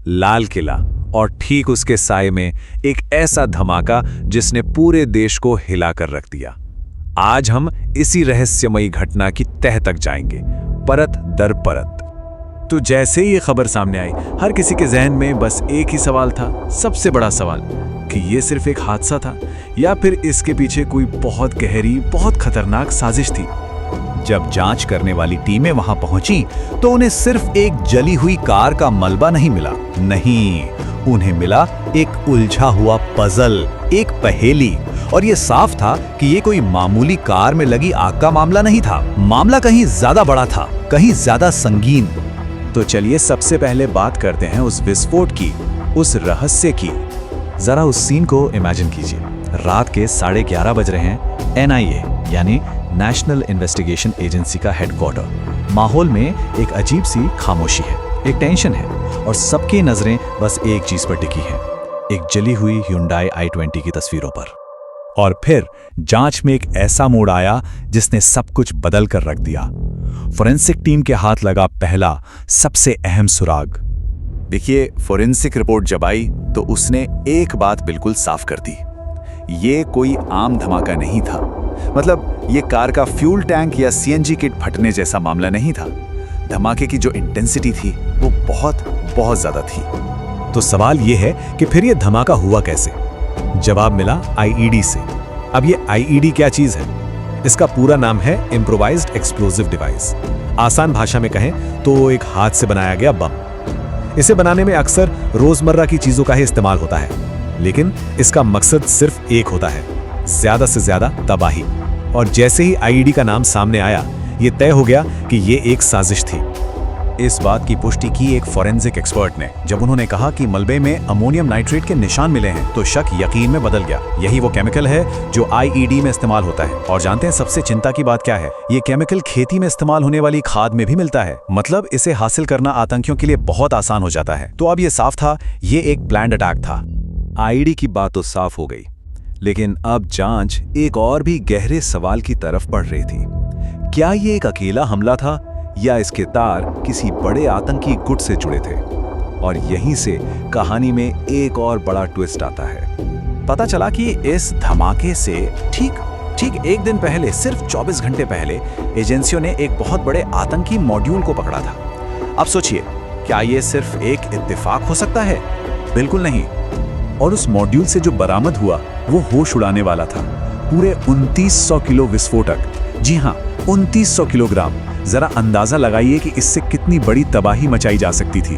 लाल किला और ठीक उसके साए में एक ऐसा धमाका जिसने पूरे देश को हिला कर रख दिया। आज हम इसी रहस्यमयी घटना की तह तक जाएंगे, परत दर परत। तो जैसे ही ये खबर सामने आई, हर किसी के जहन में बस एक ही सवाल था, सबसे बड़ा सवाल, कि ये सिर्फ एक हादसा था या फिर इसके पीछे कोई बहुत गहरी, बहुत खतरनाक साजिश थी। जब जांच करने वाली टीमें वहां पहुंची तो उन्हें सिर्फ एक जली हुई कार का मलबा नहीं मिला, नहीं, उन्हें मिला एक उलझा हुआ पजल, एक पहेली। और ये साफ था कि ये कोई मामूली कार में लगी आग का मामला नहीं था, मामला कहीं ज्यादा बड़ा था, कहीं ज्यादा संगीन। तो चलिए सबसे पहले बात करते हैं उस विस्फोट की, उस रहस्य की। जरा उस सीन को इमेजिन कीजिए। रात के 11:30 बज रहे हैं। एनआईए यानी नेशनल इन्वेस्टिगेशन एजेंसी का हेडक्वार्टर। माहौल में एक अजीब सी खामोशी है, एक टेंशन है और सबकी नजरें बस एक चीज पर टिकी हैं, एक जली हुई Hyundai i20 की तस्वीरों पर। और फिर जांच में एक ऐसा मोड़ आया जिसने सब कुछ बदल कर रख दिया। फोरेंसिक टीम के हाथ लगा पहला, सबसे अहम सुराग। देखिए, फोरेंसिक रिपोर्ट जब आई तो उसने एक बात बिल्कुल साफ कर दी। ये कोई आम धमाका नहीं था। मतलब ये कार का फ्यूल टैंक या सीएनजी किट फटने जैसा मामला नहीं था। धमाके की जो इंटेंसिटी थी वो बहुत बहुत ज्यादा थी। तो सवाल ये है कि फिर ये धमाका हुआ कैसे? जवाब मिला आईईडी से। अब ये आईईडी क्या चीज है? इसका पूरा नाम है इम्प्रोवाइज्ड एक्सप्लोसिव डिवाइस। आसान भाषा में कहें तो एक हाथ से बनाया गया बम। इसे बनाने में अक्सर रोजमर्रा की चीजों का ही इस्तेमाल होता है, लेकिन इसका मकसद सिर्फ एक होता है, ज्यादा से ज्यादा तबाही। और जैसे ही आईईडी का नाम सामने आया, ये तय हो गया कि ये एक साजिश थी। इस बात की पुष्टि की एक फोरेंसिक एक्सपर्ट ने, जब उन्होंने कहा कि मलबे में अमोनियम नाइट्रेट के निशान मिले हैं, तो शक यकीन में बदल गया। यही वो केमिकल है जो आईईडी में इस्तेमाल होता है। और जानते हैं सबसे चिंता की बात क्या है? ये केमिकल खेती में इस्तेमाल होने वाली खाद में भी मिलता है। मतलब इसे हासिल करना आतंकियों के लिए बहुत आसान हो जाता है। तो अब ये साफ था, ये एक प्लान्ड अटैक था। आईईडी की बात तो साफ हो गई, लेकिन अब जांच एक और भी गहरे सवाल की तरफ बढ़ रही थी। क्या ये एक अकेला हमला था या इसके तार किसी बड़े आतंकी गुट से जुड़े थे? और यहीं से कहानी में एक और बड़ा ट्विस्ट आता है। पता चला कि इस धमाके से ठीक एक दिन पहले, सिर्फ 24 घंटे पहले, एजेंसियों ने एक बहुत बड़े आतंकी मॉड्यूल को पकड़ा था। अब सोचिए, क्या ये सिर्फ एक इत्तेफाक हो सकता है? बिल्कुल नहीं। और उस मॉड्यूल से जो बरामद हुआ वो होश उड़ाने वाला था। पूरे 2900 किलो विस्फोटक। जी हाँ, 2900 किलोग्राम। जरा अंदाजा लगाइए कि इससे कितनी बड़ी तबाही मचाई जा सकती थी।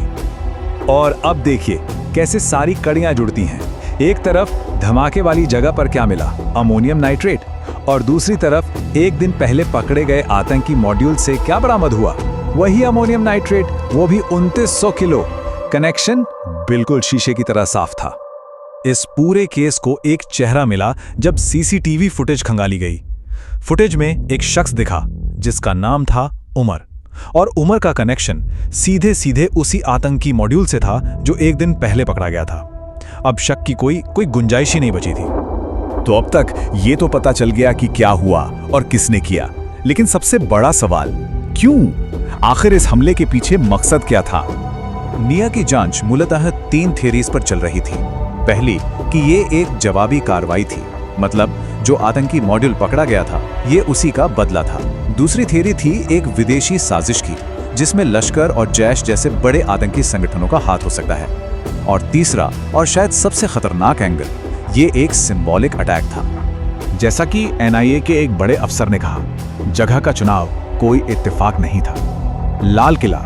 और अब देखिए कैसे सारी कड़ियां जुड़ती हैं। एक तरफ धमाके वाली जगह पर क्या मिला? Ammonium nitrate. और दूसरी तरफ एक दिन पहले पकड़े गए आतंकी मॉड्यूल से क्या बरामद हुआ? वही अमोनियम नाइट्रेट, वो भी 2900 किलो। कनेक्शन बिल्कुल शीशे की तरह साफ था। इस पूरे केस को एक चेहरा मिला जब सीसीटीवी फुटेज खंगाली गई। फुटेज में एक शख्स दिखा जिसका नाम था उमर। और उमर का कनेक्शन सीधे सीधे उसी आतंकी मॉड्यूल से था जो एक दिन पहले पकड़ा गया था। अब शक की कोई गुंजाइश ही नहीं बची थी। तो अब तक ये तो पता चल गया कि क्या हुआ और किसने किया, लेकिन सबसे बड़ा सवाल, क्यों? आखिर इस हमले के पीछे मकसद क्या था? निया की जांच मूलतः 3 थियरीज पर चल रही थी। पहली कि ये एक जवाबी कार्रवाई थी, मतलब जो आतंकी मॉड्यूल पकड़ा गया था ये उसी का बदला था। दूसरी थियरी थी एक विदेशी साजिश की, जिसमें लश्कर और जैश जैसे बड़े आतंकी संगठनों का हाथ हो सकता है। और तीसरा और शायद सबसे खतरनाक एंगल, ये एक सिंबॉलिक अटैक था। जैसा कि एनआईए के एक बड़े अफसर ने कहा, जगह का चुनाव कोई इत्तेफाक नहीं था। लाल किला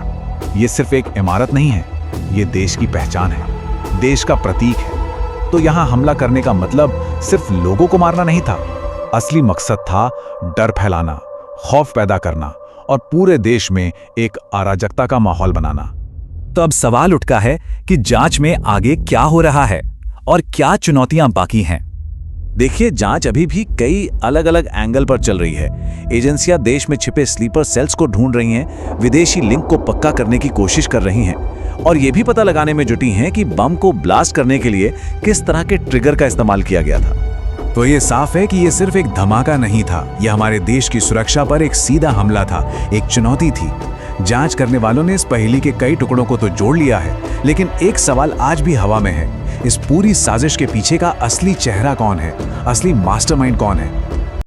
ये सिर्फ एक इमारत नहीं है, ये देश की पहचान है, देश का प्रतीक है। तो यहां हमला करने का मतलब सिर्फ लोगों को मारना नहीं था, असली मकसद था डर फैलाना, खौफ पैदा करना और पूरे देश में एक अराजकता का माहौल बनाना। तो अब सवाल उठता है कि जांच में आगे क्या हो रहा है और क्या चुनौतियां बाकी हैं। देखिए, जांच अभी भी कई अलग अलग एंगल पर चल रही है। एजेंसियां देश में छिपे स्लीपर सेल्स को ढूंढ रही हैं, विदेशी लिंक को पक्का करने की कोशिश कर रही हैं और यह भी पता लगाने में जुटी हैं कि बम को ब्लास्ट करने के लिए किस तरह के ट्रिगर का इस्तेमाल किया गया था। तो ये साफ है कि ये सिर्फ एक धमाका नहीं था, यह हमारे देश की सुरक्षा पर एक सीधा हमला था, एक चुनौती थी। जांच करने वालों ने इस पहेली के कई टुकड़ों को तो जोड़ लिया है, लेकिन एक सवाल आज भी हवा में है। इस पूरी साजिश के पीछे का असली चेहरा कौन है? असली मास्टरमाइंड कौन है?